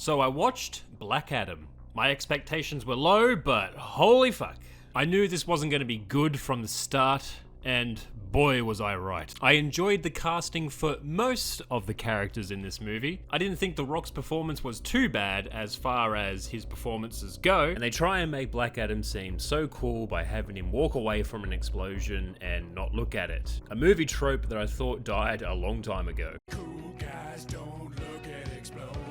So I watched Black Adam. My expectations were low, but holy fuck. I knew this wasn't going to be good from the start, and boy was I right. I enjoyed the casting for most of the characters in this movie. I didn't think The Rock's performance was too bad as far as his performances go, and they try and make Black Adam seem so cool by having him walk away from an explosion and not look at it. A movie trope that I thought died a long time ago. Cool guys don't look at explosions.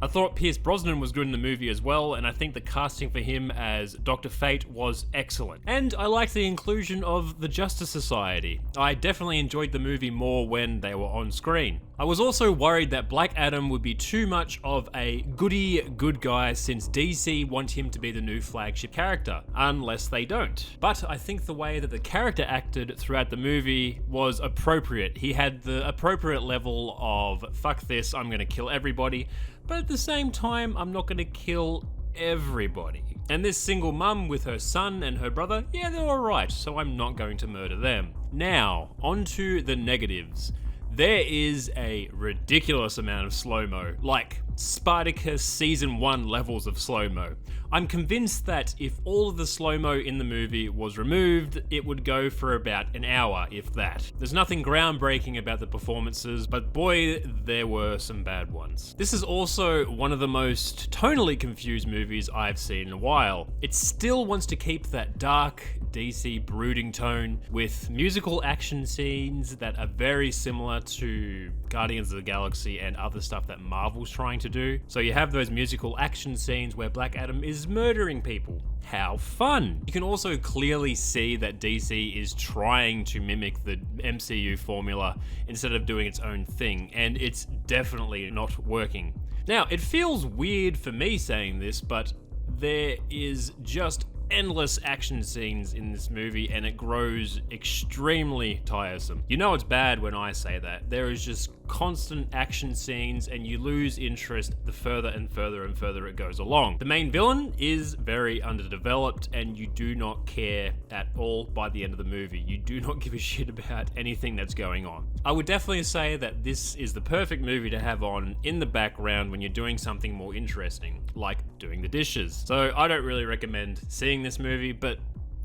I thought Pierce Brosnan was good in the movie as well, and I think the casting for him as Dr. Fate was excellent. And I liked the inclusion of the Justice Society. I definitely enjoyed the movie more when they were on screen. I was also worried that Black Adam would be too much of a goody good guy since DC want him to be the new flagship character, unless they don't. But I think the way that the character acted throughout the movie was appropriate. He had the appropriate level of, fuck this, I'm gonna kill everybody, but at the same time, I'm not gonna kill everybody. And this single mum with her son and her brother, yeah, they're alright, so I'm not going to murder them. Now, onto the negatives. There is a ridiculous amount of slow-mo, like Spartacus Season 1 levels of slow-mo. I'm convinced that if all of the slow-mo in the movie was removed, it would go for about an hour, if that. There's nothing groundbreaking about the performances, but boy, there were some bad ones. This is also one of the most tonally confused movies I've seen in a while. It still wants to keep that dark, DC brooding tone with musical action scenes that are very similar to Guardians of the Galaxy and other stuff that Marvel's trying to do. So you have those musical action scenes where Black Adam is murdering people. How fun! You can also clearly see that DC is trying to mimic the MCU formula instead of doing its own thing, and it's definitely not working. Now, it feels weird for me saying this, but there is just endless action scenes in this movie, and it grows extremely tiresome. You know it's bad when I say that. There is just constant action scenes, and you lose interest the further and further and further it goes along. The main villain is very underdeveloped, and you do not care at all by the end of the movie. You do not give a shit about anything that's going on. I would definitely say that this is the perfect movie to have on in the background when you're doing something more interesting, like doing the dishes. So I don't really recommend seeing this movie, but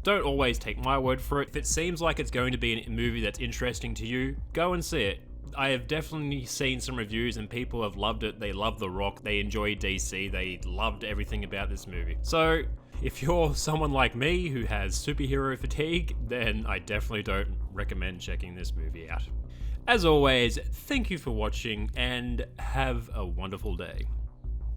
don't always take my word for it. If it seems like it's going to be a movie that's interesting to you, go and see it. I have definitely seen some reviews and people have loved it. They love The Rock, they enjoy DC, they loved everything about this movie. So if you're someone like me who has superhero fatigue, then I definitely don't recommend checking this movie out. As always, thank you for watching and have a wonderful day.